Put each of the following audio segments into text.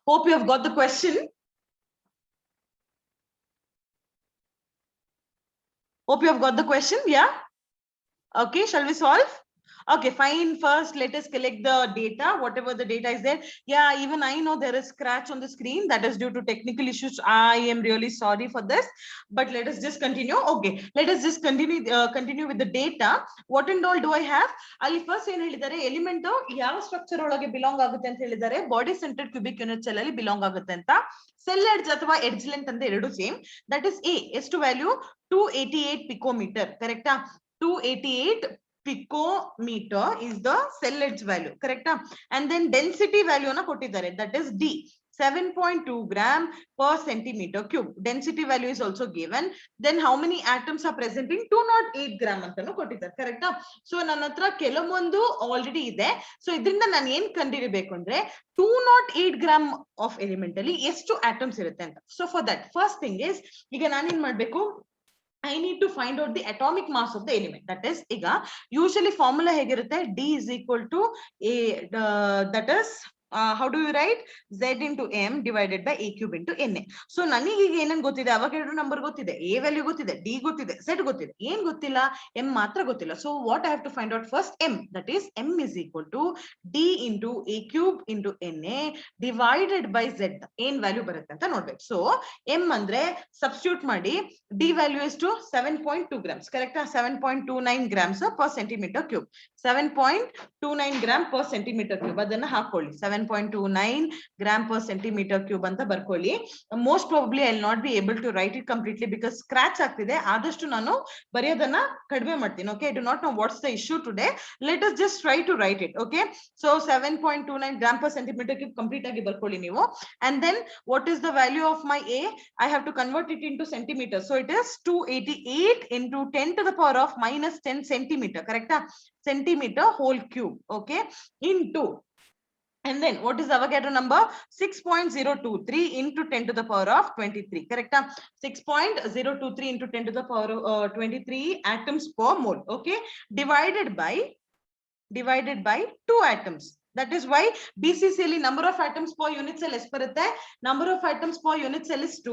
Hope you have got the question. Hope you have got the question. Yeah. Okay, shall we solve? Okay, fine. First, let us collect the data, whatever the data is there. Yeah, even I know there is scratch on the screen. That is due to technical issues. I am really sorry for this. But let us just continue. Okay, let us just continue with the data. What and all do I have? Ali first ಏನು ಹೇಳಿದ್ದಾರೆ element ಯಾವ structure ಒಳಗೆ belong ಆಗುತ್ತೆ ಅಂತ ಹೇಳಿದ್ದಾರೆ body centered cubic unit cell ಅಲ್ಲಿ belong ಆಗುತ್ತೆ ಅಂತ ಸೆಲ್ ಎಡ್ಜ್ ಅಥವಾ ಎಡ್ಜ್ ಲೆಂತ್ ಅಂತ ಎರಡು ಸೇಮ್ ದಟ್ ಇಸ್ ಎ ಎಷ್ಟು ವ್ಯಾಲ್ಯೂ 288 picometer ಕರೆಕ್ಟಾ 288 picometer is the cell edge value correct and then density value na kottidare that is D 7.2 gram per centimeter cube density value is also given then how many atoms are present in 208 gram antanu kottidare correct so nanatra kelomondu already ide so idrinda nan ಏನು ಕಂಡುಹಿಡಿಯಬೇಕು ಅಂದ್ರೆ 208 gram of element ಅಲ್ಲಿ ಎಷ್ಟು atoms ಇರುತ್ತೆ ಅಂತ so for that first thing is ಈಗ ನಾನು ಏನು ಮಾಡಬೇಕು I need to find out the atomic mass of the element. That is, usually formula hegirutte D is equal to A. That is, how do you write? Z into M divided by A cube into Na. So ನನಗೆ ಈಗ ಏನೇನು ಗೊತ್ತಿದೆ ಅವಗೇಡ್ರೋ number ಗೊತ್ತಿದೆ A value ಗೊತ್ತಿದೆ D ಗೊತ್ತಿದೆ Z ಗೊತ್ತಿದೆ ಏನು ಗೊತ್ತಿಲ್ಲ M ಮಾತ್ರ ಗೊತ್ತಿಲ್ಲ. So what I have to find out first M. That is M is equal to D into A cube into Na divided by Z. ಏನು ವ್ಯಾಲ್ಯೂ ಬರುತ್ತೆ ಅಂತ ನೋಡ್ಬೇಕು. So M ಅಂದ್ರೆ substitute ಮಾಡಿ D value is to 7.2 grams correct 7.29 grams per centimeter cube 7.29 gram per centimeter cube ಅದನ್ನ ಹಾಕೊಳ್ಳಿ 7.29 gram per centimeter cube ಅಂತ ಬರ್ಕೊಳ್ಳಿ most probably I'll not be able to write it completely because scratch ಆಗ್ತಿದೆ ಆದಷ್ಟು ನಾನು ಬರೆಯೋದನ್ನ ಕಡಿಮೆ ಮಾಡ್ತೀನಿ okay I do not know what's the issue today let us just try to write it okay so 7.29 gram per centimeter cube complete ಆಗಿ ಬರ್ಕೊಳ್ಳಿ ನೀವು and then what is the value of my A I have to convert it into centimeters so it is 288 into 10 to the power of minus 10 centimeter correct centimeter whole cube okay into and then what is Avogadro number 6.023 into 10 to the power of 23 correct 6.023 into 10 to the power of 23 atoms per mole okay divided by 2 atoms that is why BCCL number of atoms per unit cell is number of atoms per unit cell is 2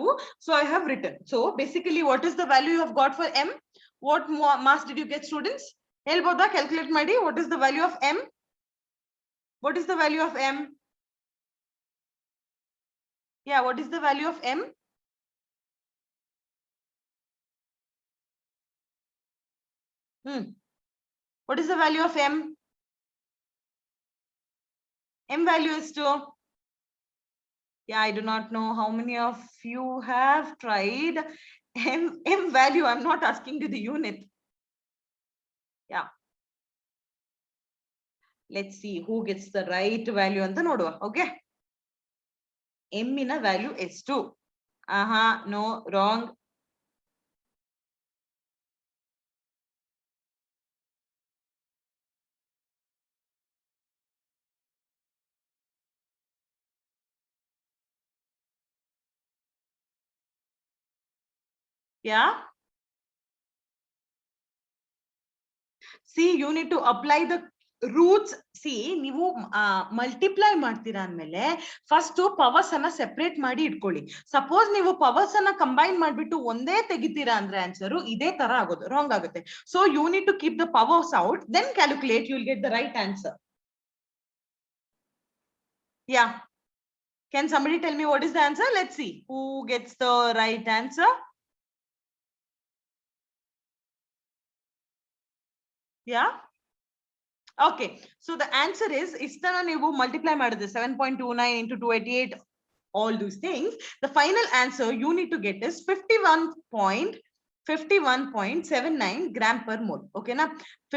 so I have written so basically what is the value you have got for M what mass did you get students helboda calculate ಮಾಡಿ what is the value of M what is the value of M yeah what is the value of M what is the value of M M value is 2 yeah I do not know how many of you have tried M value I'm not asking you the unit yeah let's see who gets the right value anta noduva okay M ina value is 2 no wrong yeah see you need to apply the roots C ನೀವು multiply ಮಾಡ್ತೀರಾ ಅಂದ್ಮೇಲೆ first powers ಅನ್ನ separate ಮಾಡಿ ಇಟ್ಕೊಳ್ಳಿ suppose ನೀವು powers ಅನ್ನ combine ಮಾಡ್ಬಿಟ್ಟು ಒಂದೇ ತೆಗಿತೀರಾ ಅಂದ್ರೆ ಆನ್ಸರ್ ಇದೇ ತರ ಆಗೋದು ರಾಂಗ್ ಆಗುತ್ತೆ so you need to keep the powers out then calculate you will get the right answer yeah can somebody tell me what is the answer let's see who gets the right answer yeah okay so the answer is istana ನೀವು multiply ಮಾಡಿದ್ರೆ 7.29 into 288 all those things the final answer you need to get is 51.79 gram per mole okay na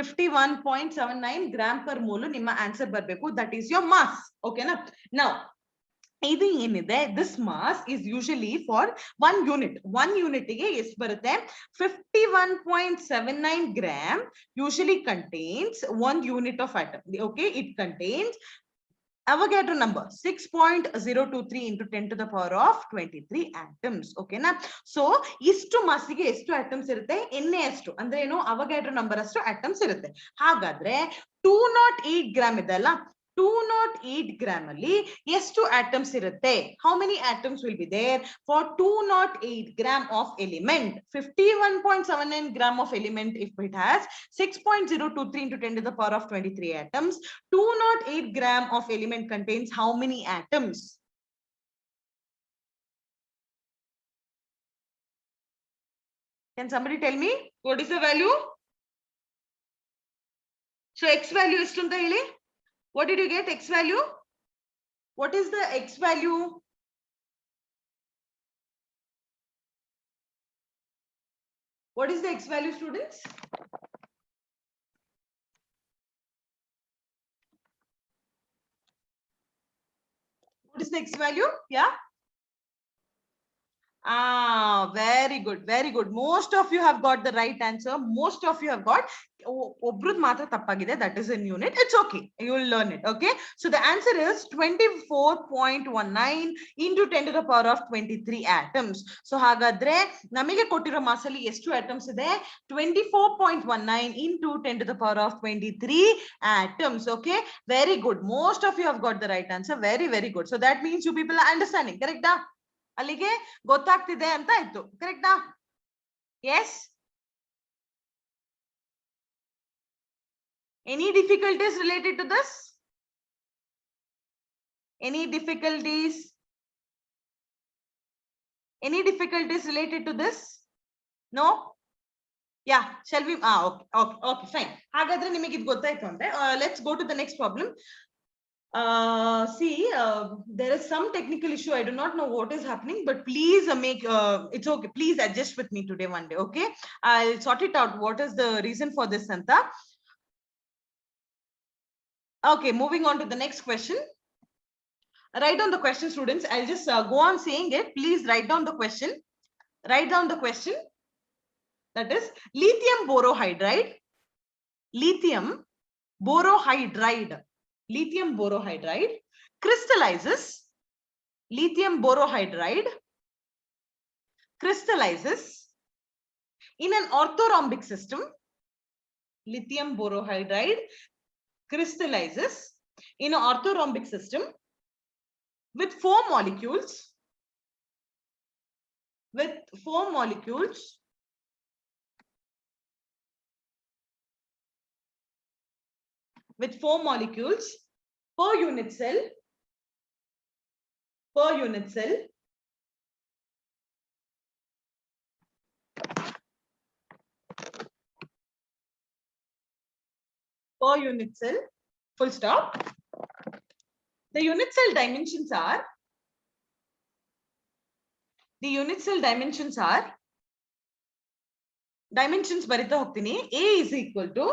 51.79 gram per mole ನಿಮ್ಮ answer ಬರಬೇಕು that is your mass okay na now ಇದು ಏನಿದೆ this mass is usually for 1 unit 1 unit ಗೆ ಎಷ್ಟು ಬರುತ್ತೆ 51.79 gram usually contains 1 unit of atom okay it contains Avogadro number 6.023 into 10 to the power of 23 atoms. Okay na? So istu massiಗೆ ಎಷ್ಟು atoms ಇರುತ್ತೆ ಎನ್ನೆ ಎಷ್ಟು ಅಂದ್ರೆ ಏನು ಅವಗಾಡ್ರೋ ನಂಬರ್ ಅಷ್ಟು atoms ಇರುತ್ತೆ. ಹಾಗಾದ್ರೆ 208 ಗ್ರಾಮ್ ಇದೆಲ್ಲ 208 ಗ್ರಾಮ್ ಅಲ್ಲಿ ಎಷ್ಟು atoms ಇರುತ್ತೆ? How many atoms will be there for 208 gram of element? 51.79 gram of element if it has 6.023 into 10 to the power of 23 atoms. 208 gram of element contains how many atoms? Can somebody tell me what is the value? So x value is to the what did you get? X value? What is the x value? What is the x value, students? What is the x value? Yeah. Very good, very good. Most of you have got the right answer. Most of you have got obrud matra tappagide, that is in unit. It's okay, you will learn it. Okay, so the answer is 24.19 into 10 to the power of 23 atoms. So hagadre namige kottiro mass alli estu atoms ide? 24.19 into 10 to the power of 23 atoms. Okay, very good. Most of you have got the right answer. Very, very good. So that means you people are understanding, correct? ಅಲ್ಲಿಗೆ ಗೊತ್ತಾಗ್ತಿದೆ ಅಂತ ಆಯ್ತು, ಕರೆಕ್ಟಾ? S. Any difficulties related to this? Any difficulties? Any difficulties related to this? No? Yeah, shall we? Okay, fine. ಹಾಗಾದ್ರೆ ನಿಮಗೆ ಇದು ಗೊತ್ತಾಯ್ತು ಅಂದ್ರೆ let's go to the next problem. See, there is some technical issue. I do not know what is happening, but please it's okay. Please adjust with me today one day. Okay, I'll sort it out. What is the reason for this, Santa? Okay, moving on to the next question. Write down the question, students. I'll just go on saying it. Please write down the question. Write down the question. That is lithium borohydride. Lithium borohydride. Lithium borohydride crystallizes. Lithium borohydride crystallizes in an orthorhombic system. Lithium borohydride crystallizes in an orthorhombic system with four molecules. With four molecules per unit cell. Per unit cell. Per unit cell. Full stop. The unit cell dimensions are. The unit cell dimensions are. Dimensions barita hogtini. A is equal to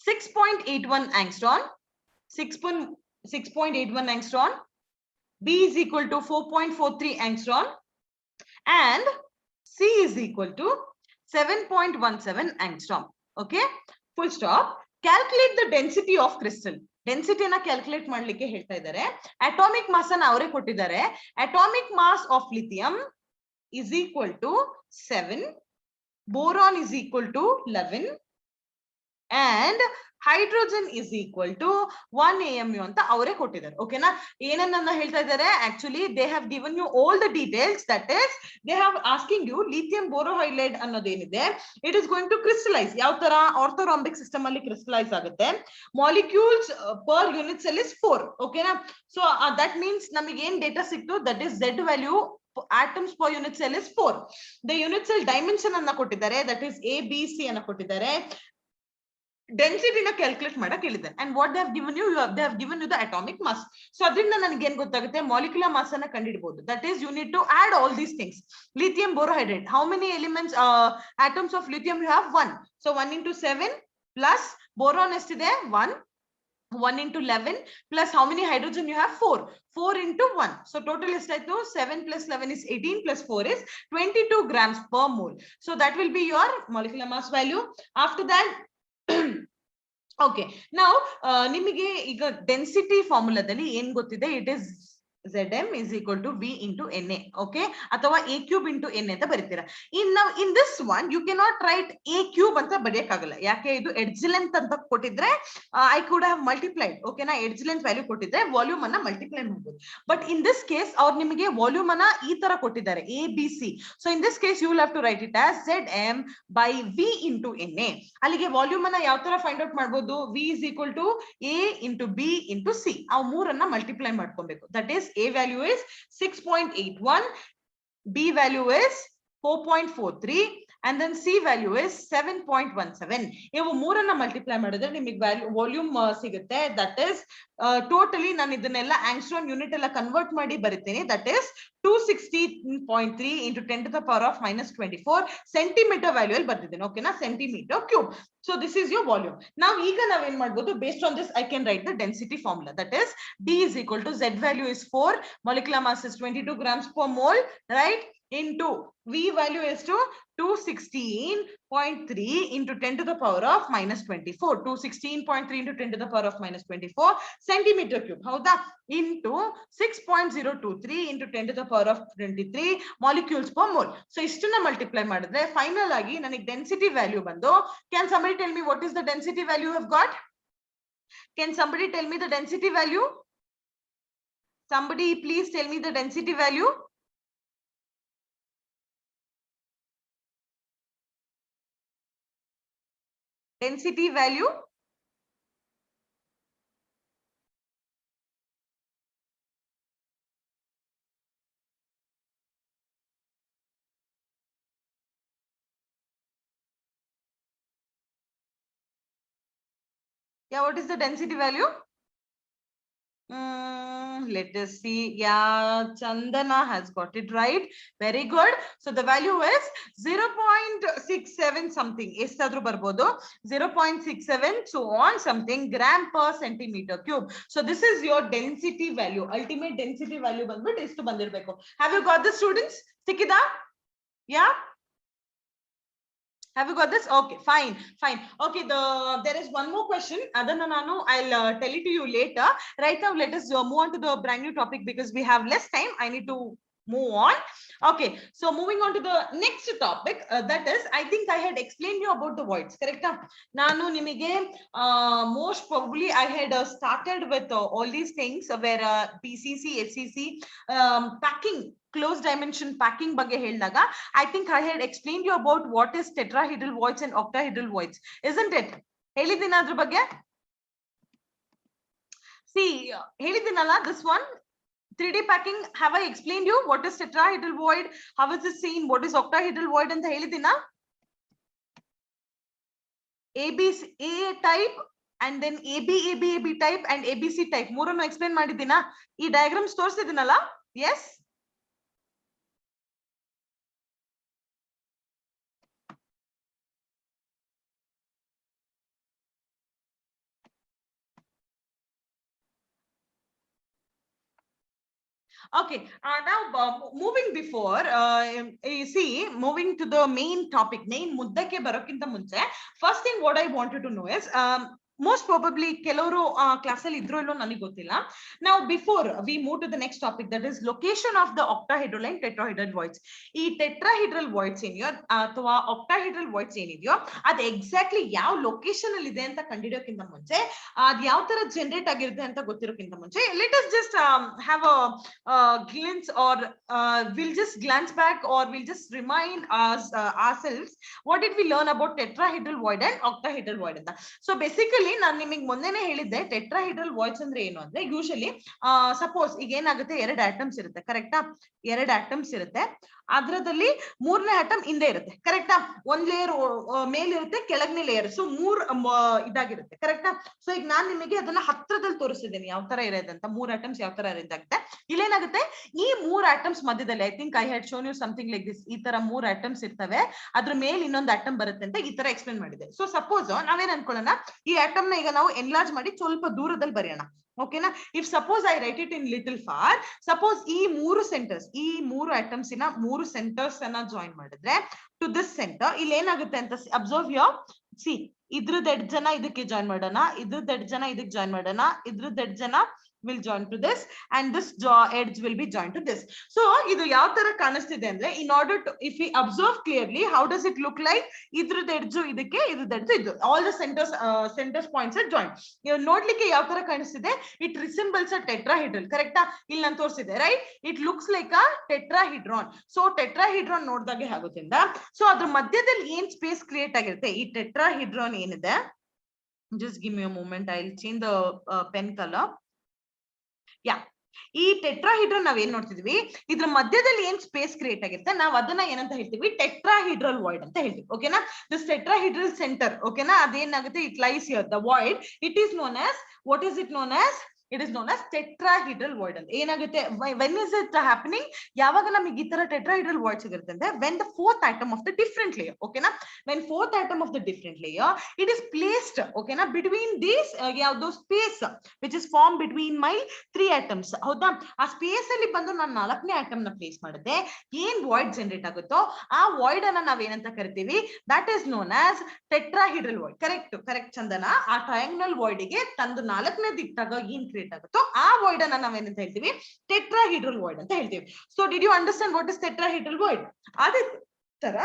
6.81 angstrom. 6.81 angstrom. B is equal to 4.43 angstrom. And C is equal to 7.17 angstrom. Okay, full stop. Calculate the density of crystal. Density na calculate ಮಾಡ್ಲಿಕ್ಕೆ ಹೇಳ್ತಾ ಇದ್ದಾರೆ. Atomic mass ಅನ್ನು ಅವರೇ ಕೊಟ್ಟಿದ್ದಾರೆ. Atomic mass of lithium is equal to 7. Boron is equal to 11. And hydrogen is equal to 1 AMU ಅಂತ ಅವರೇ ಕೊಟ್ಟಿದ್ದಾರೆ. ಓಕೆನಾ? ಏನನ್ನ ಹೇಳ್ತಾ ಇದ್ದಾರೆ? Actually they have given you all the details. That is, they have asking you lithium borohydride ಅನ್ನೋದೇನಿದೆ, it is going to crystallize. ಯಾವ ತರ? orthorhombic system ಅಲ್ಲಿ crystallize ಆಗುತ್ತೆ. Molecules per unit cell is 4. ಓಕೆನಾ? So that means ನಮಗೆ ಏನ್ data ಸಿಕ್ತು? That is Z value atoms per unit cell is 4. The unit cell dimension ಅನ್ನ ಕೊಟ್ಟಿದ್ದಾರೆ. That is A, B, C ಅನ್ನ ಕೊಟ್ಟಿದ್ದಾರೆ. Density na calculate ಮಾಡಕ್ಕೆ ಹೇಳಿದ್ದಾರೆ. And what they have given you, they have given you the atomic mass. So ಅದರಿಂದ ನನಗೆ ಏನು ಗೊತ್ತಾಗುತ್ತೆ? Molecular mass ಅನ್ನ ಕಂಡುಹಿಡಬಹುದು. That is, you need to add all these things. Lithium borohydride. How many elements, atoms of lithium you have? 1. So 1 into 7 plus boron ಎಷ್ಟಿದೆ? 1. 1 into 11 plus how many hydrogen you have? 4. 4 into 1. So total is like 7 plus 11 is 18 plus 4 is 22 grams per mole. So that will be your molecular mass value. After that, Okay, now ನಿಮಗೆ ಈಗ density ಫಾರ್ಮುಲಾದಲ್ಲಿ ಏನ್ ಗೊತ್ತಿದೆ, it is Zm is equal to V into Na. Okay, ಅಥವಾ A cube into Na ಅಂತ ಬರೀತೀರಾ. In this one you cannot write A cube ಅಂತ ಬರೆಯಕ್ಕಾಗಲ್ಲ. ಯಾಕೆ, ಇದು edge length ಅಂತ ಕೊಟ್ಟಿದ್ರೆ I could have multiplied. Okay ನಾ, ಎಡ್ಜ್ ಲೆಂತ್ ವ್ಯಾಲ್ಯೂ ಕೊಟ್ಟಿದ್ರೆ volume ಅನ್ನ ಮಲ್ಟಿಪ್ಲೈ ಮಾಡಬಹುದು. ಬಟ್ ಇನ್ ದಿಸ್ ಕೇಸ್ ಅವ್ರು ನಿಮಗೆ ವಾಲ್ಯೂಮ್ ಅನ್ನ ಈ ತರ ಕೊಟ್ಟಿದ್ದಾರೆ, ABC. So in this case you will have to write it as Zm by V into Na. ಅಲ್ಲಿಗೆ ವಾಲ್ಯೂಮ್ ಅನ್ನ ಯಾವ ತರ ಫೈಂಡ್ ಔಟ್ ಮಾಡಬಹುದು, V is equal to A into B into C. ಆ ಮೂರನ್ನ ಮಲ್ಟಿಪ್ಲೈ ಮಾಡ್ಕೊಬೇಕು. That is A value is 6.81, B value is 4.43 and then C value is 7.17. ಇವು ಮೂರನ್ನ multiply ಮಾಡಿದ್ರೆ ನಿಮಗೆ ವಾಲ್ಯೂಮ್ ಸಿಗುತ್ತೆ. ದಟ್ ಇಸ್ ಟೋಟಲಿ ನಾನು ಇದನ್ನೆಲ್ಲ ಆಂಗ್ಸ್ಟ್ರಾಮ್ ಯೂನಿಟ್ ಎಲ್ಲ ಕನ್ವರ್ಟ್ ಮಾಡಿ ಬರೀತೀನಿ. That is 260.3 into 10 to the power of minus 24 centimetre value ಅಲ್ಲಿ ಬರ್ತಿದ್ದೇನೆ. ಓಕೆನಾ, centimetre cube. So this is your volume. Now ಈಗ ನಾವೇನ್ ಮಾಡ್ಬೋದು, based on this I can write the density formula. That is D is equal to Z value is 4, molecular mass is 22 grams per mole, right, into V value is to 216.3 into 10 to the power of minus 24. 216.3 into 10 to the power of minus 24 centimeter cube. Howda? Into 6.023 into 10 to the power of 23 molecules per mole. So istuna multiply madidre final agi ನನಗೆ density value ಬಂದು, can somebody tell me what is the density value I've got? Can somebody tell me the density value? Somebody please tell me the density value. Density value. Yeah, what is the density value? Let us see. Yeah, Chandana has got it right. Very good. So the value is 0.67 something. Estadru barbodu 0.67 so on something gram per centimeter cube. So this is your density value. Ultimate density value bandbit is to bandirbeku. Have you got this, students? Sikida? Yeah. Have you got this? Okay, fine. Okay, there is one more question. Adana nanu I'll tell it to you later. Right now, let us move on to the brand new topic because we have less time. I need to move on. Okay, so moving on to the next topic, that is, I think I had explained you about the voids, correct? Nanu nimige most probably I had started with all these things where PCC, FCC, packing, close dimension packing ಬಗ್ಗೆ ಹೇಳಿದಾಗ I think I had explained you about what is tetrahedral voids and octahedral voids, isn't it? ಹೇಳಿದಿನ ಅದ್ರ ಬಗ್ಗೆ? See, ಹೇಳಿದಿನಲ್ಲ this one 3D packing. Have I explained you what is tetrahedral void, how is it seen, what is octahedral void ಅಂತ ಹೇಳಿದಿನ? ABC A type and then AB type and ABC type ಮೂರನ್ನು explain ಮಾಡಿದಿನ? ಈ diagrams ತೋರಿಸಿದಿನಲ್ಲ? Yes. Okay, now moving before you see, moving to the main topic, main muddake barokinta munche, first thing what I wanted to know is most probably ಕೆಲವರು class ಅಲ್ಲಿ ಇದ್ರೋ ಇಲ್ಲೋ ನನಗೆ ಗೊತ್ತಿಲ್ಲ. Now before we move to the next topic, that is location of the octahedral and tetrahedral voids. ಈ tetrahedral voids ಏನಿದೆಯೋ ಅಥವಾ octahedral voids ಏನಿದೆಯೋ ಅದು ಎಕ್ಸಾಕ್ಟ್ಲಿ ಯಾವ ಲೊಕೇಶನ್ ಅಲ್ಲಿ ಇದೆ ಅಂತ ಕಂಡುಹಿಡಿಯೋಕ್ಕಿಂತ ಮುಂಚೆ, ಅದು ಯಾವ ತರ ಜನರೇಟ್ ಆಗಿರುತ್ತೆ ಅಂತ ಗೊತ್ತಿರೋಕ್ಕಿಂತ ಮುಂಚೆ, let us just have a glance or we'll just glance back or we'll just remind us ourselves what did we learn about tetrahedral void and octahedral void ಅಂತ. So basically ನಾನು ನಿಮಗೆ ಮೊನ್ನೆನೇ ಹೇಳಿದ್ದೆ ಟೆಟ್ರಾಹೆಡ್ರಲ್ ವಾಯ್ಡ್ಸ್ ಅಂದ್ರೆ ಏನು ಅಂದ್ರೆ, usually suppose ಈಗ ಏನಾಗುತ್ತೆ, 2 atoms ಇರುತ್ತೆ, ಕರೆಕ್ಟಾ? 2 ಆಟಮ್ಸ್ ಇರುತ್ತೆ, ಅದ್ರದಲ್ಲಿ 3ನೇ ಆಟಮ್ ಹಿಂದೆ ಇರುತ್ತೆ, ಕರೆಕ್ಟಾ? ಒಂದ್ ಲೇಯರ್ ಮೇಲಿರುತ್ತೆ, ಕೆಳಗನೇ ಲೇಯರ್, ಸೊ 3 ಇದಾಗಿರುತ್ತೆ, ಕರೆಕ್ಟಾ? ಸೊ ಈಗ ನಾನ್ ನಿಮಗೆ ಅದನ್ನ ಹತ್ರದಲ್ಲಿ ತೋರಿಸಿದ್ದೀನಿ ಯಾವ ತರ ಇರೋದು ಅಂತ, 3 ಆಟಮ್ಸ್ ಯಾವ ತರ ಇರುತ್ತೆ. ಇಲ್ಲೇನಾಗುತ್ತೆ, ಈ 3 ಆಟಮ್ಸ್ ಮಧ್ಯದಲ್ಲಿ I think I had shown you something like this, ಈ ತರ 3 ಆಟಮ್ಸ್ ಇರ್ತವೆ, ಅದ್ರ ಮೇಲೆ ಇನ್ನೊಂದು ಆಟಮ್ ಬರುತ್ತೆ ಅಂತ ಈ ತರ ಎಕ್ಸ್ಪ್ಲೇನ್ ಮಾಡಿದೆ. ಸೊ ಸಪೋಸ್ ನಾವೇನ್ ಅನ್ಕೊಳ್ಳೋಣ, ಈ ಆಟಮ್ ನ ಈಗ ನಾವು ಎನ್ಲಾರ್ಜ್ ಮಾಡಿ ಸ್ವಲ್ಪ ದೂರದಲ್ಲಿ ಬರೆಯೋಣ, ಓಕೆನಾ? If suppose I right it in little for, suppose ಈ 3 ಸೆಂಟರ್ಸ್, ಈ 3 ಆಟಮ್ಸ್ ಇನ 3 ಸೆಂಟರ್ಸ್ ಅನ್ನ ಜಾಯಿನ್ ಮಾಡಿದ್ರೆ ಟು ದಿಸ್ ಸೆಂಟರ್, ಇಲ್ಲಿ ಏನಾಗುತ್ತೆ ಅಂತ ಅಬ್ಸರ್ವ್ ಯೋರ್, ಸಿ ಇದ್ರದ್ದು 2 ಜನ ಇದಕ್ಕೆ ಜಾಯಿನ್ ಮಾಡೋಣ, ಇದ್ರದ್ದು 2 ಜನ ಇದಕ್ಕೆ ಜಾಯಿನ್ ಮಾಡೋಣ, ಇದ್ರದ್ದು 2 ಜನ will join to this and this edge will be joined to this. So idu yav tara kanistide andre, in order to, if we observe clearly, how does it look like? Idrad edge idakke, idrad edge idu, all the centers points are joined. You nodlikke yav tara kanistide, it resembles a tetrahedral, correct ah? Illi nan torside, right? It looks like a tetrahedron. So tetrahedron nodidage aguttinda, so adra madhyadalli ಏನು space create ಆಗಿರುತ್ತೆ ಈ tetrahedron ಏನಿದೆ, just give me a moment, I'll change the pen color. ಯಾ, ಈ ಟೆಟ್ರಾಹೀಡ್ರನ್ ನಾವ್ ಏನ್ ನೋಡ್ತಿದ್ವಿ, ಇದ್ರ ಮಧ್ಯದಲ್ಲಿ ಏನ್ ಸ್ಪೇಸ್ ಕ್ರಿಯೇಟ್ ಆಗಿರುತ್ತೆ, ನಾವ್ ಅದನ್ನ ಏನಂತ ಹೇಳ್ತೀವಿ, ಟೆಟ್ರಾಹೀಡ್ರಲ್ ವಾಯ್ಡ್ ಅಂತ ಹೇಳ್ತೀವಿ. ಓಕೆನಾ, ದಿಸ್ ಟೆಟ್ರಾಹೀಡ್ರಲ್ ಸೆಂಟರ್, ಓಕೆನಾ, ಅದೇನಾಗುತ್ತೆ, it lies here the void, it is known as, what is it known as, it is known as tetrahedral void ಅಂತ ಏನಾಗುತ್ತೆ. when is it happening, ಯಾವಾಗ ನಮಗೆ ಈ ತರ tetrahedral void ಸಿಗುತ್ತೆ ಅಂದ್ರೆ when the fourth atom of the different layer, ಓಕೆನಾ, when fourth atom of the different layer it is placed, ಓಕೆನಾ, between these ಯಾವ್ದು space which is formed between my 3 atoms. ಹೌದಾ, ಆ ಸ್ಪೇಸ್ ಅಲ್ಲಿ ಬಂದು ನಾನು 4ನೇ ಆಟಮ್ ನ ಪ್ಲೇಸ್ ಮಾಡಿದೆ, ಏನ್ ವಾಯ್ಡ್ ಜನರೇಟ್ ಆಗುತ್ತೋ ಆ ವಾಯ್ಡ್ ಅನ್ನ ನಾವೇನಂತ ಕರಿತೀವಿ, that is known as tetrahedral void. Correct Chandana, ಆ ಟ್ರಯಾಂಗಲ್ ವಾಯ್ಡ್ ಗೆ ತಂದು 4ನೇ ದಿಕ್ಕಾಗ ಏನ್ ಆಗುತ್ತೋ ಆ ವಾಯ್ಡ್ ಅನ್ನ ನಾವೇನಂತ ಹೇಳ್ತೀವಿ, ಟೆಟ್ರಾಹೀಡ್ರಲ್ ವಾಯ್ಡ್ ಅಂತ ಹೇಳ್ತೀವಿ. So did you understand what is tetrahedral void? ಅದೇ ತರ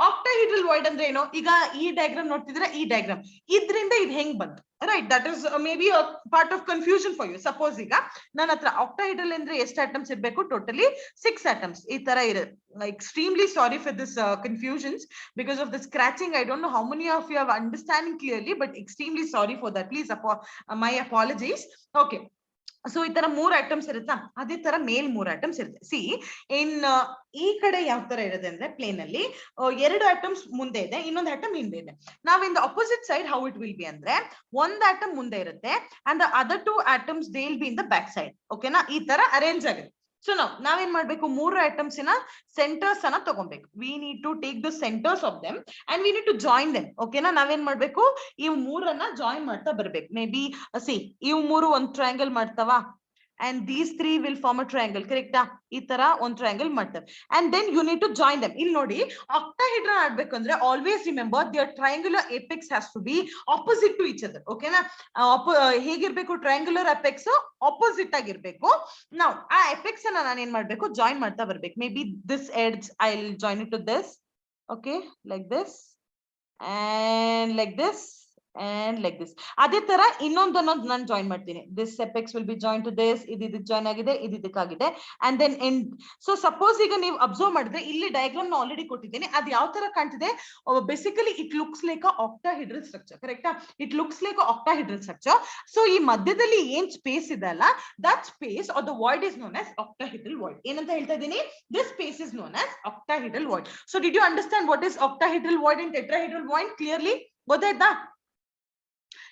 ಆಕ್ಟಾಹೀಡ್ರಲ್ ವಾಯ್ಡ್ ಅಂದ್ರೆ ಏನು, ಈಗ ಈ ಡಯಾಗ್ರಾಮ್ ನೋಡ್ತಿದ್ರೆ, ಈ ಡಯಾಗ್ರಾಮ್ ಇದ್ರಿಂದ ಇದು ಹೆಂಗ್ ಬಂತು, right, that is may be a part of confusion for you. Suppose ಈಗ ನನ್ನ ಹತ್ರ ಆಕ್ಟಾಹೀಡ್ರಲ್ ಅಂದ್ರೆ ಎಷ್ಟು ಆಟಮ್ಸ್ ಇರಬೇಕು, ಟೋಟಲಿ 6 ಆಟಮ್ಸ್ ಈ ತರ ಇರುತ್ತೆ. Extremely sorry for this confusions because of the scratching. I don't know how many of you have understanding clearly, but extremely sorry for that. Please my apologies. Okay, so ಈ ತರ 3 items ಇರುತ್ತಾ, ಅದೇ ತರ ಮೇಲ್ 3 items ಇರುತ್ತೆ. C ಇನ್ ಈ ಕಡೆ ಯಾವ ತರ ಇರುತ್ತೆ ಅಂದ್ರೆ ಪ್ಲೇನ್ ಅಲ್ಲಿ 2 ಐಟಮ್ಸ್ ಮುಂದೆ ಇದೆ, ಇನ್ನೊಂದು ಐಟಮ್ ಹಿಂದೆ ಇದೆ. ನಾವ್ in the opposite side how it will be ಅಂದ್ರೆ, ಒಂದ್ ಐಟಮ್ ಮುಂದೆ ಇರುತ್ತೆ and the other 2 items they will be in the back side. ಓಕೆನಾ, ಈ ತರ ಅರೇಂಜ್ ಆಗುತ್ತೆ. ಸೊ ನಾವೇನ್ ಮಾಡ್ಬೇಕು, 3 ಐಟಮ್ಸ್ ನ ಸೆಂಟರ್ಸ್ ಅನ್ನ ತಗೊಬೇಕು. We need to take the centers of them and we need to join them. ಓಕೆನಾ, ನಾವೇನ್ ಮಾಡ್ಬೇಕು, ಇವ್ 3 ಜಾಯಿನ್ ಮಾಡ್ತಾ ಬರ್ಬೇಕು. ಮೇ ಬಿ ಸಿ ಇವ್ 3 ಒಂದ್ ಟ್ರಯಾಂಗಲ್ ಮಾಡ್ತಾವ and these 3 will form a triangle, correct ah? ಈ ತರ ಒಂದ್ ಟ್ರಯಾಂಗಲ್ ಮಾಡ್ತಾರೆ and then you need to join them. ಇಲ್ಲಿ ನೋಡಿ, octahedron ಆಡ್ಬೇಕಂದ್ರೆ always remember their triangular apex has to be opposite to each other. ಓಕೆನಾ, ಹೇಗಿರ್ಬೇಕು, ಟ್ರಯಾಂಗುಲರ್ ಅಪೆಕ್ಸ್ ಆಪೋಸಿಟ್ ಆಗಿರ್ಬೇಕು. ನಾವು ಆ ಅಪೆಕ್ಸ್ ಅನ್ನ ನಾನು ಏನ್ ಮಾಡ್ಬೇಕು, ಜಾಯಿನ್ ಮಾಡ್ತಾ ಬರ್ಬೇಕು. May be this edge I will join it to this, okay, like this and like this and like this. ಅದೇ ತರ ಇನ್ನೊಂದನ್ನು ನಾನು ಜಾಯಿನ್ ಮಾಡ್ತೀನಿ. This apex will be join to this, ಇದು ಜಾಯಿನ್ ಆಗಿದೆ, ಇದು ಇದಕ್ಕಾಗಿದೆ and then end. So suppose ಈಗ ನೀವು ಅಬ್ಸರ್ವ್ ಮಾಡಿದ್ರೆ ಇಲ್ಲಿ ಡಯಾಗ್ರಾಮ್ ನ ಆಲ್ರೆಡಿ ಕೊಟ್ಟಿದ್ದೇನೆ, ಅದು ಯಾವ ತರ ಕಾಣ್ತಿದೆ, basically it looks like a octahedral structure, ಕರೆಕ್ಟಾ, it looks like a octahedral structure. So ಈ ಮಧ್ಯದಲ್ಲಿ ಏನ್ ಸ್ಪೇಸ್ ಇದೆ ಅಲ್ಲ, that space are the void is known as octahedral void. ಏನಂತ ಹೇಳ್ತಾ ಇದ್ದೀನಿ, this space is known as octahedral void. So did you understand what is octahedral void and tetrahedral void clearly? ಗೊತ್ತಾಯ್ತಾ?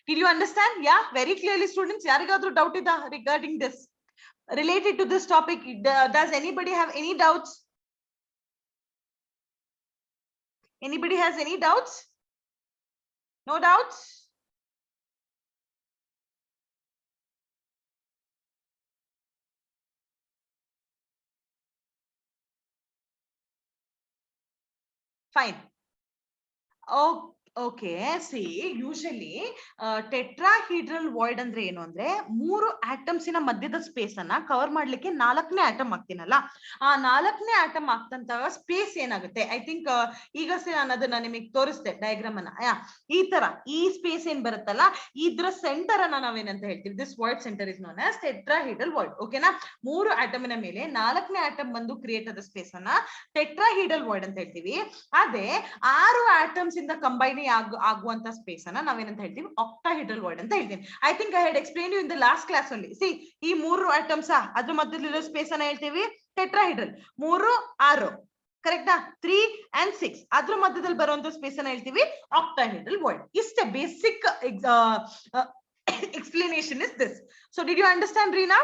Did you understand? Yeah, very clearly students. Yarigadru doubt ida regarding this, related to this topic? Does anybody have any doubts? Anybody has any doubts? No doubts? Fine. Oh, okay, C usually ಟೆಟ್ರಾಹೀಡ್ರಲ್ void ಅಂದ್ರೆ ಏನು ಅಂದ್ರೆ, 3 ಆಟಮ್ಸಿನ ಮಧ್ಯದ space ಅನ್ನ cover ಮಾಡ್ಲಿಕ್ಕೆ 4ನೇ atom ಹಾಕ್ತೀನಲ್ಲ, ಆ 4ನೇ atom ಹಾಕ್ತಂತ space ಏನಾಗುತ್ತೆ, ಐ ಥಿಂಕ್ ಈಗ ನಾನು ಅದನ್ನ ನಿಮಗೆ ತೋರಿಸ್ತೆ ಡಯಾಗ್ರಾಮ್ ಅನ್ನ. ಈ ತರ ಈ ಸ್ಪೇಸ್ ಏನ್ ಬರುತ್ತಲ್ಲ, ಇದ್ರ ಸೆಂಟರ್ ಅನ್ನ ನಾವೇನಂತ ಹೇಳ್ತೀವಿ, this void centre is known as tetrahedral void. ಓಕೆನಾ, 3 ಆಟಮಿನ ಮೇಲೆ 4ನೇ ಆಟಮ್ ಬಂದು ಕ್ರಿಯೇಟ್ ಆದ ಸ್ಪೇಸ್ ಅನ್ನ ಟೆಟ್ರಾಹೀಡ್ರಲ್ ವಾಯ್ಡ್ ಅಂತ ಹೇಳ್ತೀವಿ. ಅದೇ 6 ಆಟಮ್ಸ್ ಇಂದ ಕಂಬೈನ್ ಆಗುವಂತ ಸ್ಪೇಸ್ ಅನ್ನ ನಾವೇನಂತ ಹೇಳ್ತೀವಿ, ಆಕ್ಟಾಹೆಡ್ರಲ್ ವಾಯ್ಡ್ ಅಂತ ಹೇಳ್ತೀವಿ. I think I had explain you in the last class ಅಲ್ಲಿ. ಸಿ ಈ 3 ಆಟಮ್ಸ್ ಅದ್ರ ಮಧ್ಯದಲ್ಲಿರೋ ಸ್ಪೇಸ್ ಅನ್ನ ಹೇಳ್ತೀವಿ ಟೆಟ್ರಾಹೆಡ್ರಲ್. 3 6 ಕರೆಕ್ಟಾ, 3 and 6 ಅದ್ರ ಮಧ್ಯದಲ್ಲಿ ಬರುವಂತ ಸ್ಪೇಸ್ ಅನ್ನ ಹೇಳ್ತೀವಿ ಆಕ್ಟಾಹೆಡ್ರಲ್ ವಾಯ್ಡ್. ಇಷ್ಟೇ basic explanation is this. So did you understand, Reena?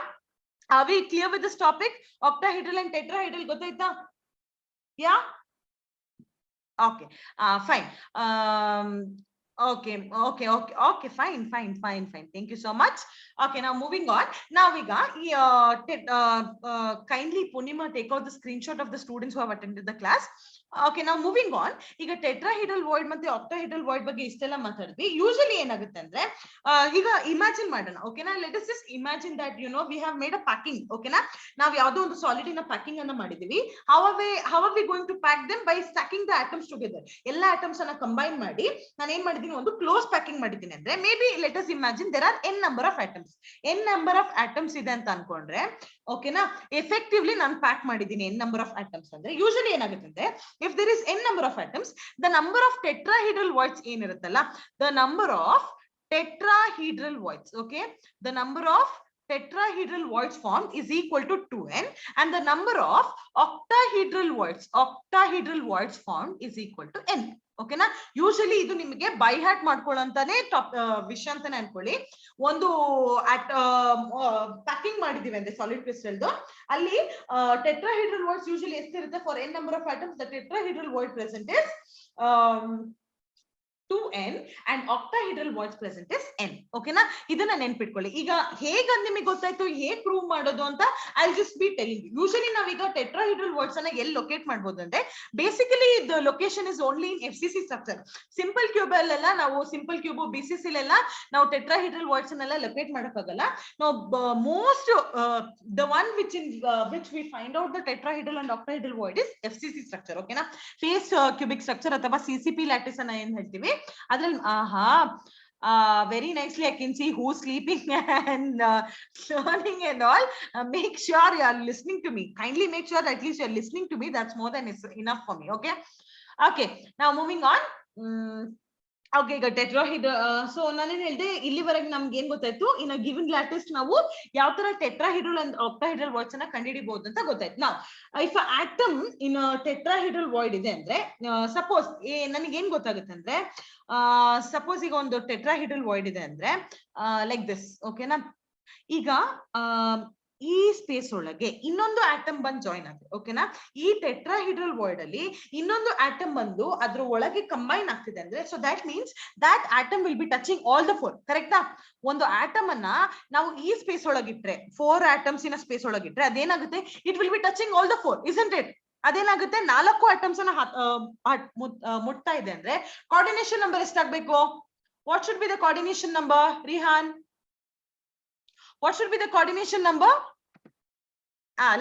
Are we clear with this topic? Octahedral and tetrahedral ಗೊತ್ತಾಯ್ತಾ? Yeah, okay, fine. Okay, fine. Thank you so much. Okay, now moving on. Now we got kindly Punima take out the screenshot of the students who have attended the class. Okay, now moving on. ಈಗ tetrahedral void ಮತ್ತೆ octahedral void ಬಗ್ಗೆ ಇಷ್ಟೆಲ್ಲ ಮಾತಾಡಿದ್ವಿ. Usually ಏನಾಗುತ್ತೆ ಅಂದ್ರೆ ಈಗ imagine ಮಾಡೋಣ. ಓಕೆನಾ, let us just imagine that we have made a packing. ಓಕೆನಾ, ನಾವು ಯಾವುದೋ ಒಂದು ಸಾಲಿಡ್ ನ ಪ್ಯಾಕಿಂಗ್ ಅನ್ನ ಮಾಡಿದೀವಿ. How are we going to pack them? By stacking the atoms together. ಎಲ್ಲಾ ಆಟಮ್ಸ್ ಅನ್ನ ಕಂಬೈನ್ ಮಾಡಿ ನಾನು ಏನ್ ಮಾಡಿದೀನಿ, ಒಂದು ಕ್ಲೋಸ್ ಪ್ಯಾಕಿಂಗ್ ಮಾಡಿದ್ದೀನಿ. ಅಂದ್ರೆ may be let us imagine there are n number of atoms. n number of atoms ಇದೆ ಅಂತ ಅನ್ಕೊಂಡ್ರೆ, ಓಕೆನಾ, ಎಫೆಕ್ಟಿವ್ಲಿ ನಾನು ಪ್ಯಾಕ್ ಮಾಡಿದ್ದೀನಿ n ನಂಬರ್ ಆಫ್ ಆಟಮ್ಸ್. ಅಂದ್ರೆ ಯೂಶಲಿ ಏನಾಗುತ್ತೆ ಅಂದ್ರೆ, if there is n number of atoms, the number of tetrahedral voids ಏನಿರುತ್ತಲ್ಲ, the number of tetrahedral voids, okay, the number of tetrahedral voids formed is equal to 2n, and the number of octahedral voids formed is equal to n. ಓಕೆನಾ, usually ಇದು ನಿಮಗೆ by hat ಮಾಡ್ಕೊಳ್ಳೋಂತಾನೆ ವಿಷಯ ಅಂತಾನೆ ಅನ್ಕೊಳ್ಳಿ. ಒಂದು packing ಮಾಡಿದೀವಿ ಅಂದ್ರೆ solid ಕ್ರಿಸ್ಟಲ್ದು, ಅಲ್ಲಿ ಟೆಟ್ರಾಹೆಡ್ರಲ್ ವಾಯ್ಡ್ಸ್ ಯೂಶಲಿ ಎಷ್ಟಿರುತ್ತೆ? For n number of atoms the tetrahedral void present is 2n and octahedral voids present is n. ಓಕೆನಾ, ಇದನ್ನ ನೆನ್ಪಿಟ್ಕೊಳ್ಳಿ. ಈಗ ಹೇಗ ನಿಮಗೆ ಗೊತ್ತಾಯ್ತು, ಹೇಗ್ ಪ್ರೂವ್ ಮಾಡೋದು ಅಂತ I just be telling. Usually ನಾವೀಗ ಟೆಟ್ರಾಹೆಡ್ರಲ್ ವಾಯ್ಡ್ಸ್ ಅನ್ನ ಎಲ್ಲಿ ಲೊಕೇಟ್ ಮಾಡಬಹುದು ಅಂದ್ರೆ, basically the location is only in FCC structure. Simple cube ಅಲ್ಲೆಲ್ಲ ನಾವು, ಸಿಂಪಲ್ ಕ್ಯೂಬ್ BCC ಲೆಲ್ಲ ನಾವು ಟೆಟ್ರಾಹೆಡ್ರಲ್ ವಾಯ್ಡ್ಸ್ ಅನ್ನೆಲ್ಲ ಲೊಕೇಟ್ ಮಾಡಕ್ಕಾಗಲ್ಲ. ನಾವು most the one which we find out the tetrahedral and octahedral void is FCC structure. ಓಕೆನಾ, face cubic structure ಅಥವಾ CCP lattice ಅನ್ನ ಏನ್ ಹೇಳ್ತೀವಿ ಅದ್ರಲ್ಲಿ. Very nicely I can see who's sleeping and learning and all. Make sure you are listening to me. Kindly make sure at least you are listening to me. That's more than enough for me. Okay, now moving on. Okay, ಈಗ tetrahedral, so ನಾನೇನ್ ಹೇಳಿದೆ, ಇಲ್ಲಿವರೆಗೆ ನಮ್ಗೆ ಏನ್ ಗೊತ್ತಾಯ್ತು, ಇನ್ ಅ given lattice ನಾವು ಯಾವ ತರ ಟೆಟ್ರಾಹೆಡ್ರಲ್ ಅಂಡ್ ಆಕ್ಟಾಹೆಡ್ರಲ್ ವಾಯ್ಡ್ಸ್ ಅನ್ನ ಕಂಡುಹಿಡಿಬಹುದು ಅಂತ ಗೊತ್ತಾಯ್ತು. ನಾವು if atom in tetrahedral void ಇದೆ ಅಂದ್ರೆ, ಸಪೋಸ್ ನನಗೆ ಏನ್ ಗೊತ್ತಾಗುತ್ತೆ ಅಂದ್ರೆ, ಸಪೋಸ್ ಈಗ ಒಂದು ಟೆಟ್ರಾಹೆಡ್ರಲ್ ವಾಯ್ಡ್ ಇದೆ ಅಂದ್ರೆ ಲೈಕ್ ದಿಸ್. ಓಕೆನಾ, ಈಗ ಈ ಸ್ಪೇಸ್ ಒಳಗೆ ಇನ್ನೊಂದು ಆಟಮ್ ಬಂದು ಜಾಯಿನ್ ಆಗುತ್ತೆ. ಓಕೆನಾ, ಈ ಟೆಟ್ರಾಹೆಡ್ರಲ್ ವಾಯ್ಡ್ ಅಲ್ಲಿ ಇನ್ನೊಂದು ಆಟಮ್ ಬಂದು ಅದ್ರ ಒಳಗೆ ಕಂಬೈನ್ ಆಗ್ತಿದೆ ಅಂದ್ರೆ, so that means that atom will be touching all the 4. ಕರೆಕ್ಟಾ? ಒಂದು ಆಟಮ್ ಅನ್ನ ನಾವು ಈ ಸ್ಪೇಸ್ ಒಳಗಿಟ್ರೆ, 4 ಆಟಮ್ಸ್ ಇನ ಸ್ಪೇಸ್ ಒಳಗಿಟ್ರೆ ಅದೇನಾಗುತ್ತೆ, it will be touching all the 4, isn't it? ಅದೇನಾಗುತ್ತೆ, 4 ಆಟಮ್ಸ್ ಅನ್ನ ಮುಟ್ತಾ ಇದೆ ಅಂದ್ರೆ ಕೋಆರ್ಡಿನೇಷನ್ ನಂಬರ್ ಎಷ್ಟಾಗಬೇಕು? What should be the coordination number, Rihan? What should be the coordination number?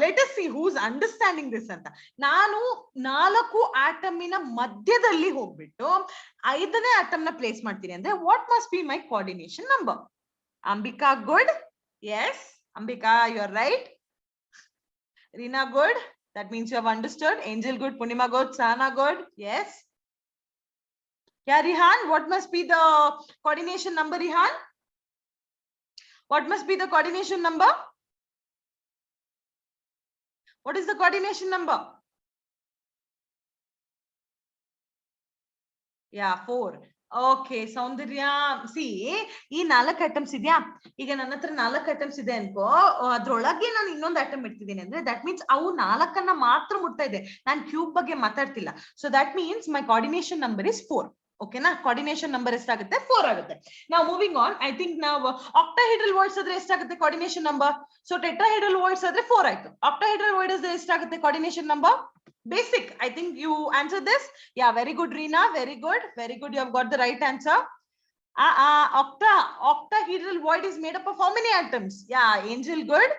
Let us see who's understanding this ಅಂತ. ನಾನು 4 ಆಟಮಿನ ಮಧ್ಯದಲ್ಲಿ ಹೋಗ್ಬಿಟ್ಟು 5ನೇ ಆಟಮ್ ನ ಪ್ಲೇಸ್ ಮಾಡ್ತೀನಿ ಅಂದ್ರೆ what must be my coordination number? Ambika, good? Yes, Ambika, you are right. Reena, good? That means you have understood. Angel, good. Punima, good. Sana, good. Yes. Yeah, Rihan, what must be the coordination number, Rihan? What must be the coordination number? What is the coordination number? Yeah, 4. Okay, Saundarya, see, ಈ 4 items ಇದೆಯಾ? ಈಗ ನನ್ನ ಹತ್ರ 4 items ಇದೆ ಅನ್ಕೋ, ಅದ್ರೊಳಗೆ ನಾನು ಇನ್ನೊಂದು ಐಟಮ್ ಇಡ್ತಿದ್ದೀನಿ ಅಂದ್ರೆ ದಟ್ ಮೀನ್ಸ್ ಅವು 4 ಮಾತ್ರ ಮುಟ್ತಾ ಇದೆ, ನಾನು ಕ್ಯೂಬ್ ಬಗ್ಗೆ ಮಾತಾಡ್ತಿಲ್ಲ. So that means my coordination number is 4. ಓಕೆನಾ, ಕೋಆರ್ಡಿನೇಷನ್ ನಂಬರ್ ಎಷ್ಟಾಗುತ್ತೆ? 4 ಆಗುತ್ತೆ. ನಾವು ಮೂವಿಂಗ್ ಆನ್. ಐ ಥಿಂಕ್ ನಾವು ಆಕ್ಟಾಹೆಡ್ರಲ್ ವಾಯ್ಡ್ಸ್ ಆದ್ರೆ ಎಷ್ಟಾಗುತ್ತೆ coordination number? So tetrahedral voids ಆದ್ರೆ 4 ಆಯ್ತು. ಆಕ್ಟಾಹೆಡ್ರಲ್ ವಾಯ್ಡ್ ಆದ್ರೆ ಎಷ್ಟಾಗುತ್ತೆ coordination number? Basic. I think you answered this. Yeah, very good, Reena. Very good. Very good. You have got the right answer. Octahedral void is made up of how many atoms? Yeah, Angel, good.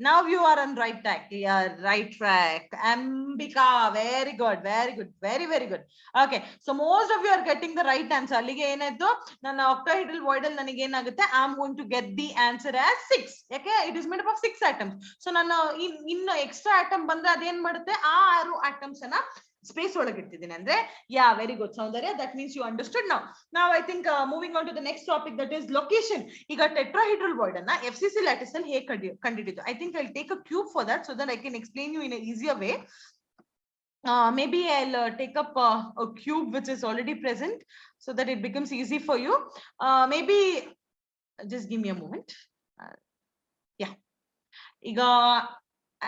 Now you are on right track. Yeah, right track. Ambika, very good, very good, very, very good. Okay, so most of you are getting the right answer. Allige enaytu nana octahedral void al nanige enagutte, I am going to get the answer as 6. Okay, it is made up of 6 atoms. So nana in extra atom bandre aden madutte, aa 6 atoms ana space ಒಳಗೆ ಇಟ್ಟಿದ್ದೀನಿ ಅಂದ್ರೆ. Yeah, very good Soundarya, that means you understood. ನಾವು I think moving on to the next topic, that is location. ಈಗ tetrahedral void ಅನ್ನ FCC lattice ಅಲ್ಲಿ ಹೇಗೆ ಕಂಡುಹಿಡಿದು? I think I take a cube for that so that I can explain you in a easier way. Maybe I'll take up a cube which is already present so that it becomes easy for you. Maybe just give me a moment. Yeah. ಈಗ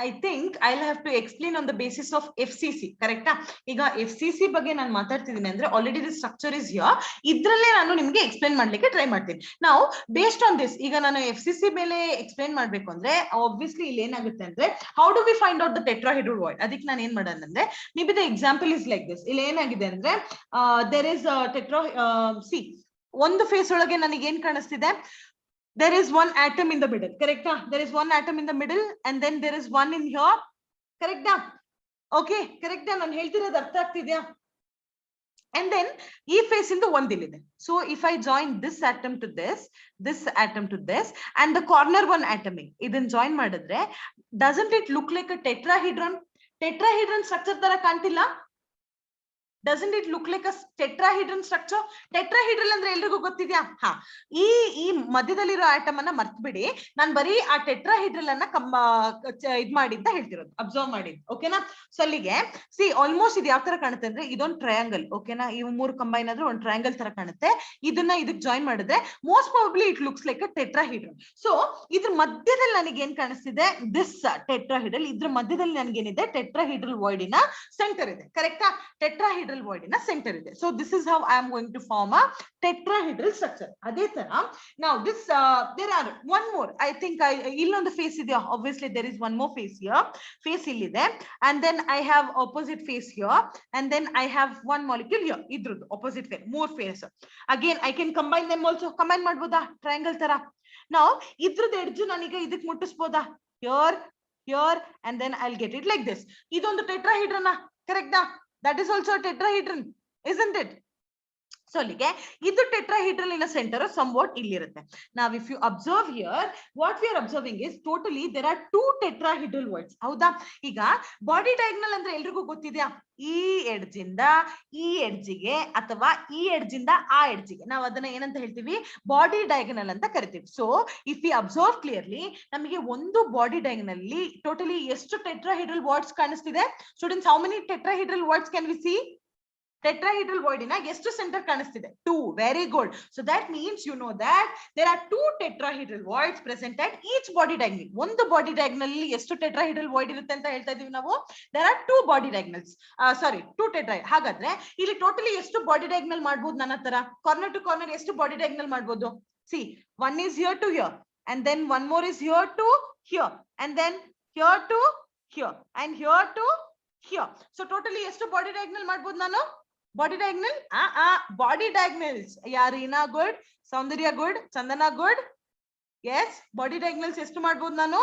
I think I'll have to explain on the basis of FCC, correct? Iga FCC ಬಗ್ಗೆ ನಾನು ಮಾತಾಡ್ತಿದ್ದೀನಿ ಅಂದ್ರೆ already the structure is here. ಇದ್ರಲ್ಲೇ ನಾನು ನಿಮಗೆ explain ಮಾಡ್ಲಿಕ್ಕೆ try ಮಾಡ್ತೀನಿ. Now based on this, ಈಗ ನಾನು FCC ಮೇಲೆ ಎಕ್ಸ್ಪ್ಲೇನ್ ಮಾಡ್ಬೇಕು ಅಂದ್ರೆ obviously ಇಲ್ಲಿ ಏನಾಗುತ್ತೆ ಅಂದ್ರೆ how do we find out the tetrahedral void? ಅದಕ್ಕೆ ನಾನು ಏನ್ ಮಾಡೋಣ ಅಂದ್ರೆ maybe the example is like this. ಇಲ್ಲಿ ಏನಾಗಿದೆ ಅಂದ್ರೆ there is a see ಒಂದು ಫೇಸ್ ಒಳಗೆ ನನಗೆ ಏನ್ ಕಾಣಿಸ್ತಿದೆ, there is one atom in the middle, correct? There is one atom in the middle and then there is one in here, correct? Okay, correct? ನಾನು ಹೇಳ್ತಿರೋದು ಅರ್ಥ ಆಗ್ತಿದ್ಯಾ? And then ಈ ಫೇಸ್ ಇಂದ ಒಂದು ಇಲ್ಲಿದೆ. So if I join this atom to this atom to this and the corner one atom ಇದನ್ನ join ಮಾಡಿದ್ರೆ doesn't it look like a tetrahedron? Tetrahedron structure ತರ ಕಾಣ್ತಿಲ್ಲ? Doesn't it look like a tetrahedron structure? Tetrahedral ಅಂದ್ರೆ ಎಲ್ರಿಗೂ ಗೊತ್ತಿದ್ಯಾ? ಹಾ, ಈ ಮಧ್ಯದಲ್ಲಿರೋ atom ಅನ್ನ ಮರ್ತ್ಬಿಡಿ, ನಾನು ಬರೀ ಆ ಟೆಟ್ರಾಹೆಡ್ರಲ್ ಅನ್ನ ಇದ್ ಮಾಡಿ ಅಂತ ಹೇಳ್ತಿರೋದು, ಅಬ್ಸರ್ವ್ ಮಾಡಿ, ಓಕೆನಾ? ಸೊ ಅಲ್ಲಿಗೆ ಸಿ ಆಲ್ಮೋಸ್ಟ್ ಇದು ಯಾವ ತರ ಕಾಣುತ್ತೆ ಅಂದ್ರೆ ಇದೊಂದು ಟ್ರಯಾಂಗಲ್, ಓಕೆನಾ? ಇವು ಮೂರು ಕಂಬೈನ್ ಆದ್ರೆ ಒಂದು ಟ್ರಯಾಂಗಲ್ ತರ ಕಾಣುತ್ತೆ. ಇದನ್ನ ಇದಕ್ಕೆ ಜಾಯಿನ್ ಮಾಡಿದ್ರೆ most probably it looks like a tetrahedral. So ಇದ್ರ ಮಧ್ಯದಲ್ಲಿ ನನಗೆ ಏನ್ ಕಾಣಿಸ್ತಿದೆ, ದಿಸ್ ಟೆಟ್ರಾಹೆಡ್ರಲ್. ಇದ್ರ ಮಧ್ಯದಲ್ಲಿ ನನಗೇನಿದೆ, ಟೆಟ್ರಾಹೆಡ್ರಲ್ ವಾಯ್ಡಿನ ಸೆಂಟರ್ ಇದೆ, ಕರೆಕ್ಟಾ? Tetrahedral void in a center ಇದೆ. So this is how I am going to form a tetrahedral structure. ಅದೇ ತರ now this there are one more, I think ಇಲ್ಲೊಂದು ಫೇಸ್ ಇದೆ, obviously there is one more face here, face ಇಲ್ಲಿದೆ, and then I have opposite face here, and then I have one molecule here, ಇದ್ರದ್ದು opposite face, more face. Again I can combine them also, combine ಮಾಡಬಹುದಾ triangle ತರ? now ಇದ್ರದ್ದು edge ನಾನೀಗ ಇದಕ್ಕೆ ಮುಟ್ಟಿಸಬಹುದಾ? here here and then I'll get it like this. ಇದೊಂದು tetrahedron, ಕರೆಕ್ಟಾ? That is also a tetrahedron, isn't it? So ಅಲ್ಲಿಗೆ ಇದು tetrahedral in centre somewhat ಇಲ್ಲಿರುತ್ತೆ. Now if you observe here, what we are observing is totally there are two tetrahedral voids. ಹೌದಾ? ಈಗ body diagonal ಅಂದ್ರೆ ಎಲ್ರಿಗೂ ಗೊತ್ತಿದ್ಯಾ? ಈ edge ಇಂದ ಈ ಎಡ್ಜಿಗೆ ಅಥವಾ ಈ ಎಡ್ಜ್ ಇಂದ ಆ ಎಡ್ಜಿಗೆ ನಾವು ಅದನ್ನ ಏನಂತ ಹೇಳ್ತೀವಿ? ಬಾಡಿ ಡಯಾಗ್ನಲ್ ಅಂತ ಕರಿತೀವಿ. So if we observe clearly, ನಮಗೆ ಒಂದು ಬಾಡಿ ಡಯಾಗ್ನಲ್ ಅಲ್ಲಿ ಟೋಟಲಿ ಎಷ್ಟು ಟೆಟ್ರಾಹೆಡ್ರಲ್ ವಾಯ್ಡ್ಸ್ ಕಾಣಿಸ್ತಿದೆ? Students, how many tetrahedral voids can we C? Tetrahedral void ina ಎಷ್ಟು center ಕಾಣಿಸ್ತಿದೆ? 2. Very good. So that means you know that there are two tetrahedral voids present at each body diagonal. ಒಂದು body diagonal ಅಲ್ಲಿ ಎಷ್ಟು tetrahedral void ಇರುತ್ತೆ ಅಂತ ಹೇಳ್ತಾ ಇದೀವಿ ನಾವು? There are two body diagonals. Sorry, two tetra. ಹಾಗಾದ್ರೆ ಇಲ್ಲಿ ಟೋಟಲಿ ಎಷ್ಟು ಬಾಡಿ ಡಯಾಗ್ನಲ್ ಮಾಡಬಹುದು? ನನ್ನ ತರ ಕಾರ್ನರ್ ಟು ಕಾರ್ನರ್ ಎಷ್ಟು ಬಾಡಿ ಡಯಾಗ್ನಲ್ ಮಾಡಬಹುದು? See, one is here to here and then one more is here to here and then here to here and here to here. So totally ಎಷ್ಟು body diagonal ಮಾಡಬಹುದು ನಾನು? Body diagonal? Body diagonals. Yeah, Reena good. Soundarya good. Chandana good. Yes. Body diagonals ಎಷ್ಟು ಮಾಡಬಹುದು ನಾನು?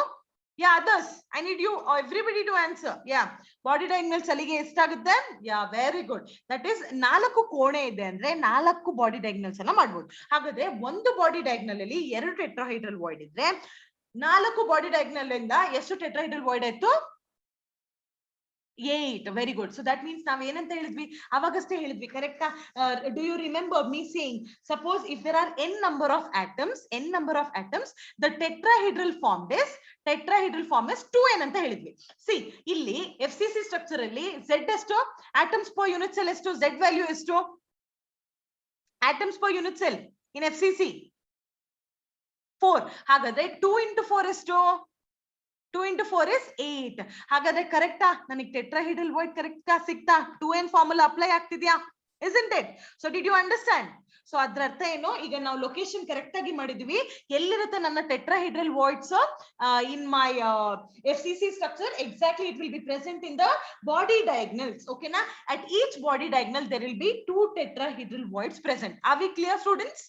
Yeah, others. I need you, everybody to answer. Yeah. Body diagonals ಅಲ್ಲಿಗೆ ಎಷ್ಟಾಗುತ್ತೆ? Yeah, very good. That is 4 ಕೋಣೆ ಇದೆ ಅಂದ್ರೆ 4 ಬಾಡಿ ಡಯಾಗ್ನಲ್ಸ್ ಅನ್ನ ಮಾಡಬಹುದು. ಹಾಗಾದ್ರೆ ಒಂದು ಬಾಡಿ ಡಯಾಗ್ನಲ್ ಅಲ್ಲಿ 2 ಟೆಟ್ರಾಹೆಡ್ರಲ್ ವಾಯ್ಡ್ ಇದ್ರೆ 4 ಬಾಡಿ ಡಯಾಗ್ನಲ್ ಇಂದ ಎಷ್ಟು ಟೆಟ್ರಾಹೆಡ್ರಲ್ ವಾಯ್ಡ್ ಆಯ್ತು? 8. Very good. So that means ನಾವು ಏನಂತ ಹೇಳಿದ್ವಿ? ಅವಾಗಷ್ಟೇ ಹೇಳಿದ್ವಿ, ಕರೆಕ್ಟಾ? Do you remember me saying, suppose if there are n number of atoms, the tetrahedral form is 2n ಅಂತ ಹೇಳಿದ್ವಿ. See, ಇಲ್ಲಿ FCC ಸ್ಟ್ರಕ್ಚರ್ ಅಲ್ಲಿ Z ಎಷ್ಟು? atoms per unit cell ಎಷ್ಟು? Z value ಎಷ್ಟು? atoms per unit cell in FCC 4. ಹಾಗಾದ್ರೆ 2 into 4 ಎಷ್ಟು? 2 into 4 is 8. ಹಾಗಾದ್ರೆ ಕರೆಕ್ಟಾ? ನನಗೆ ಟೆಟ್ರಾಹೆಡ್ರಲ್ ವಾಯ್ಡ್ ಕರೆಕ್ಟಾ ಸಿಕ್ತಾ? 2n ಫಾರ್ಮುಲಾ ಅಪ್ಲೈ ಆಗ್ತಿದ್ಯಾ? Isn't it? So did you understand? So ಅದರ ಅರ್ಥ ಏನು? ಈಗ ನಾವು ಲೊಕೇಶನ್ ಕರೆಕ್ಟ್ ಆಗಿ ಮಾಡಿದ್ವಿ. ಎಲ್ಲಿರುತ್ತೆ ನನ್ನ tetrahedral voids in my FCC structure? Exactly, it will be present in the body diagonals. Okay na? At each body diagonal there will be 2 tetrahedral voids present. Are we clear, students?